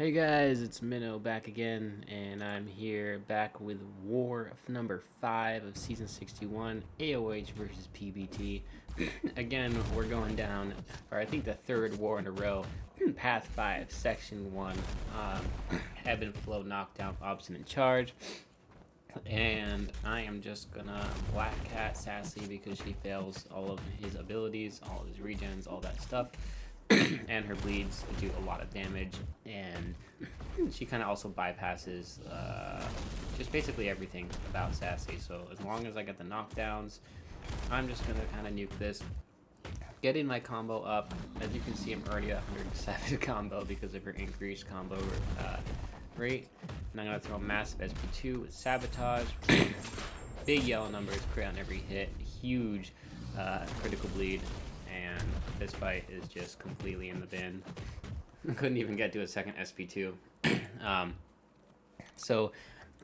Hey guys, it's Minnow back again, and I'm here back with War number 5 of Season 61, AOH versus PBT. Again, we're going down for I think the third war in a row, Path 5, Section 1, Ebb and Flow Knockdown, Obstinate Charge. And I am just gonna Black Cat Sassy because she fails all of his abilities, all of his regens, all that stuff. And her bleeds do a lot of damage, and she kind of also bypasses just basically everything about Sassy. So as long as I get the knockdowns, I'm just gonna kind of nuke this, getting my combo up. As you can see, I'm already at 107 combo because of her increased combo rate. And I'm gonna throw a massive SP2 with Sabotage. Big yellow numbers, crit on every hit, huge critical bleed. And this fight is just completely in the bin. Couldn't even get to a second SP2. So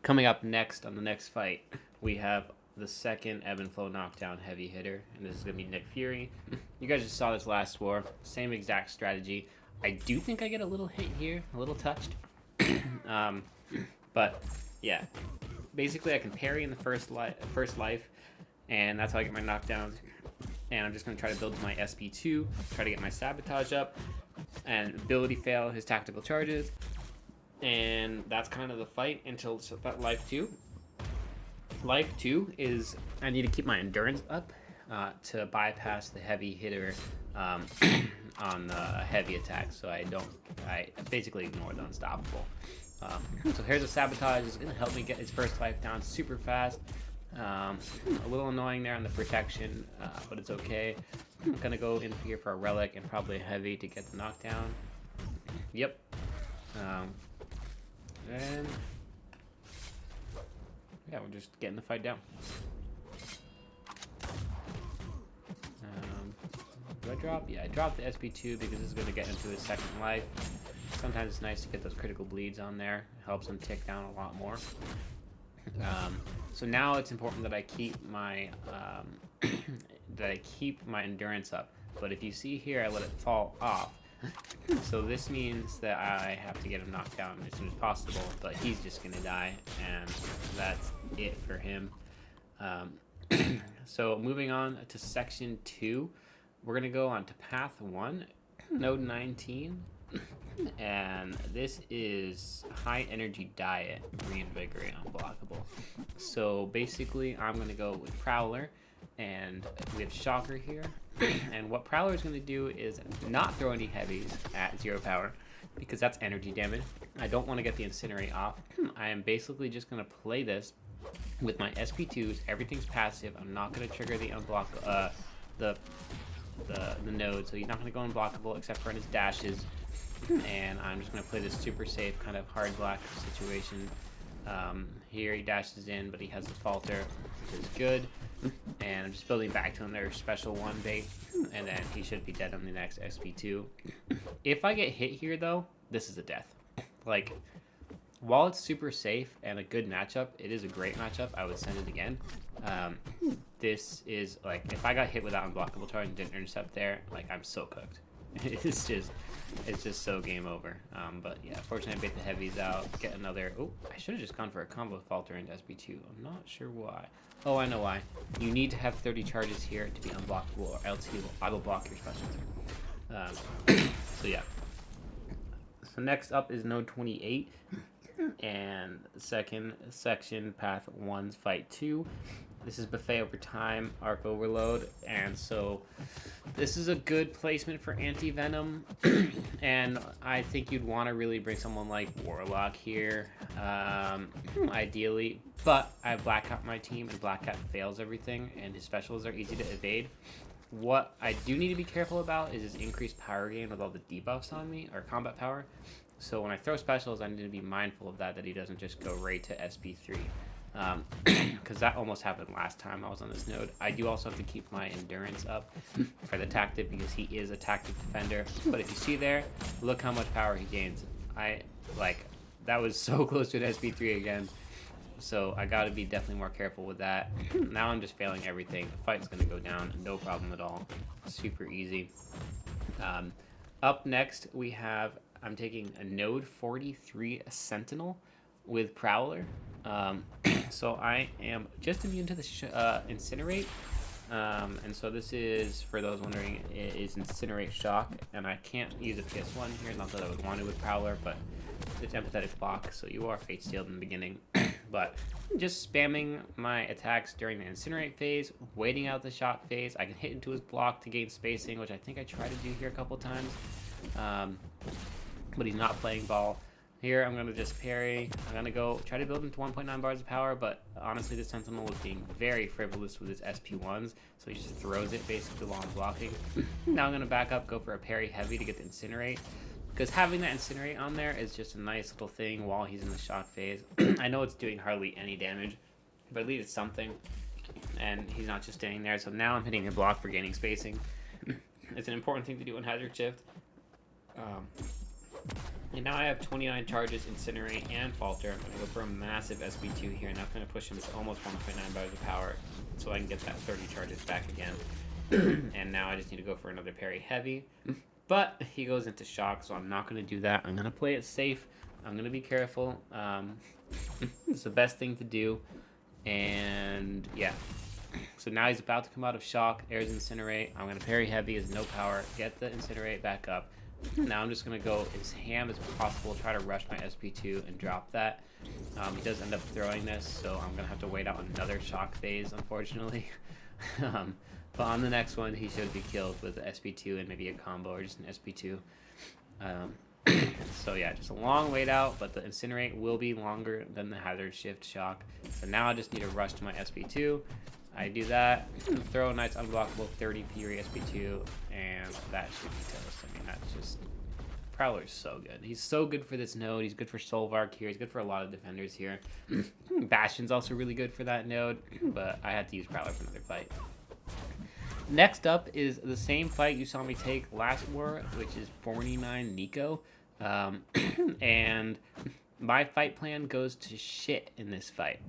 coming up next on the next fight, we have the second Ebb and Flow Knockdown heavy hitter, and this is going to be Nick Fury. You guys just saw this last war. Same exact strategy. I do think I get a little hit here, a little touched. But yeah, basically I can parry in the first life, and that's how I get my knockdowns. And I'm just going to try to build to my SP2, try to get my Sabotage up, and ability fail his tactical charges. And that's kind of the fight until that life 2. Life 2 is I need to keep my endurance up to bypass the heavy hitter on the heavy attack, so I basically ignore the unstoppable. So here's a Sabotage. It's going to help me get his first life down super fast. A little annoying there on the protection, but it's okay. I'm gonna go in here for a relic and probably a heavy to get the knockdown. Yep. And yeah, we're just getting the fight down. Do I drop? Yeah, I dropped the SP2 because this is gonna get into his second life. Sometimes it's nice to get those critical bleeds on there. It helps him tick down a lot more. So now it's important that I keep my endurance up. But if you see here, I let it fall off. So this means that I have to get him knocked down as soon as possible. But he's just gonna die, and that's it for him. So moving on to Section 2, we're gonna go on to Path 1, Node 19. And this is high energy diet, reinvigorate, unblockable. So basically I'm going to go with Prowler, and we have Shocker here. And what Prowler is going to do is not throw any heavies at 0 power because that's energy damage. I don't want to get the Incinerate off. I am basically just going to play this with my SP2s. Everything's passive. I'm not going to trigger the unblock the node, so he's not going to go unblockable except for in his dashes. And I'm just going to play this super safe kind of hard block situation. Here he dashes in, but he has the falter, which is good. And I'm just building back to another special 1 bait, and then he should be dead on the next SP2. If I get hit here, though, this is a death. Like, while it's super safe and a good matchup, it is a great matchup. I would send it again. This is, like, if I got hit without unblockable charge and didn't intercept there, like, I'm so cooked. It's just so game over. But yeah, fortunately I bait the heavies out, get another. Oh, I should have just gone for a combo falter into SP2. I'm not sure why. Oh, I know why. You need to have 30 charges here to be unblockable, or else he will auto block your special turn. So yeah. So next up is Node 28, and second section, Path 1's Fight 2. This is Buffet Over Time, Arc Overload, and so this is a good placement for Anti-Venom, and I think you'd want to really bring someone like Warlock here, ideally, but I have Black Cat on my team, and Black Cat fails everything, and his specials are easy to evade. What I do need to be careful about is his increased power gain with all the debuffs on me, or combat power, so when I throw specials, I need to be mindful of that he doesn't just go right to SP3. Because that almost happened last time I was on this node. I do also have to keep my endurance up for the tactic because he is a tactic defender. But if you see there, look how much power he gains. That was so close to an SP3 again. So I got to be definitely more careful with that. Now I'm just failing everything. The fight's going to go down, no problem at all. Super easy. Up next, we have I'm taking a node 43 Sentinel with Prowler. So I am just immune to the Incinerate. And so this is, for those wondering, it is Incinerate Shock, and I can't use a PS1 here, not that I would want to with Prowler, but it's empathetic block, so you are Fate Sealed in the beginning. But just spamming my attacks during the Incinerate phase, waiting out the Shock phase. I can hit into his block to gain spacing, which I think I tried to do here a couple times. But he's not playing ball. Here, I'm going to just parry. I'm going to go try to build him to 1.9 bars of power, but honestly, the Sentinel was being very frivolous with his SP1s, so he just throws it basically while I'm blocking. Now I'm going to back up, go for a parry heavy to get the Incinerate, because having that Incinerate on there is just a nice little thing while he's in the shock phase. I know it's doing hardly any damage, but at least it's something, and he's not just standing there, so now I'm hitting the block for gaining spacing. It's an important thing to do in Hazard Shift. And now I have 29 charges, Incinerate, and Falter. I'm going to go for a massive SB2 here, and I'm going to push him to almost 1.9 bars of power so I can get that 30 charges back again. And now I just need to go for another parry heavy. But he goes into shock, so I'm not going to do that. I'm going to play it safe. I'm going to be careful. It's the best thing to do. And yeah. So now he's about to come out of shock. There's Incinerate. I'm going to parry heavy as no power. Get the Incinerate back up. Now I'm just going to go as ham as possible, try to rush my SP2 and drop that. He does end up throwing this, so I'm going to have to wait out another shock phase, unfortunately. But on the next one, he should be killed with the SP2 and maybe a combo or just an SP2. So yeah, just a long wait out, but the Incinerate will be longer than the Hazard Shift shock. So now I just need to rush to my SP2. I do that, throw a nice unblockable 30 Fury SP2, and that should be toast. I mean, that's just... Prowler's so good. He's so good for this node. He's good for Solvark here. He's good for a lot of defenders here. Bastion's also really good for that node, but I had to use Prowler for another fight. Next up is the same fight you saw me take last war, which is 49 Nico. And my fight plan goes to shit in this fight.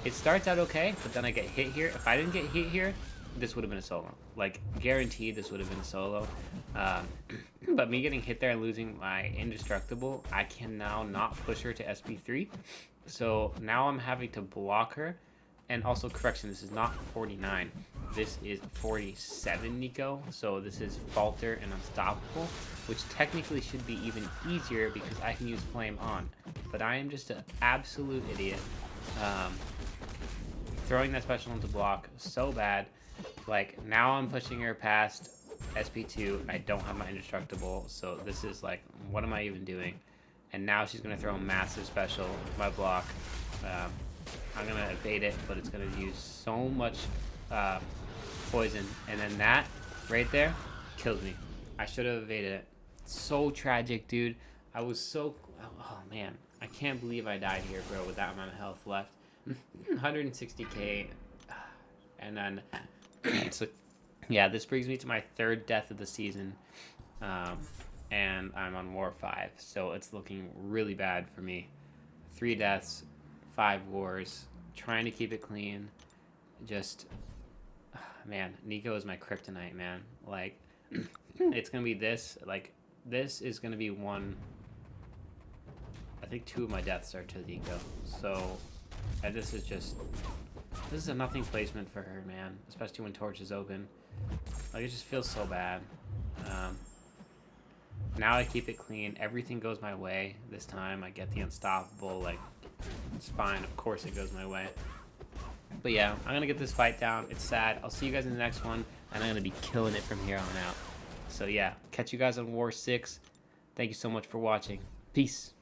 It starts out okay, but then I get hit here. If I didn't get hit here, this would have been a solo. Like, guaranteed this would have been a solo. But me getting hit there and losing my Indestructible, I can now not push her to SP3. So now I'm having to block her. And also, correction, this is not 49. This is 47 Nico. So this is Falter and Unstoppable, which technically should be even easier because I can use Flame on. But I am just an absolute idiot. Throwing that special into block so bad. Like, now I'm pushing her past SP2 and I don't have my Indestructible, so this is like, what am I even doing? And now she's going to throw a massive special with my block. I'm going to evade it, but it's going to use so much poison, and then that right there kills me. I should have evaded it. So tragic, dude. I was so... Oh man, I can't believe I died here, bro, with that amount of health left. 160k, and then so yeah, this brings me to my third death of the season, and I'm on war 5, so it's looking really bad for me. 3 deaths, 5 wars, trying to keep it clean. Just man, Nico is my kryptonite, man. Like, it's gonna be this, like, this is gonna be one. I think 2 of my deaths are to Nico, so this is a nothing placement for her, man, especially when Torch is open. Like, it just feels so bad. Now I keep it clean. Everything goes my way this time. I get the Unstoppable. Like, it's fine. Of course it goes my way. But yeah, I'm going to get this fight down. It's sad. I'll see you guys in the next one, and I'm going to be killing it from here on out. So yeah, catch you guys on War 6. Thank you so much for watching. Peace.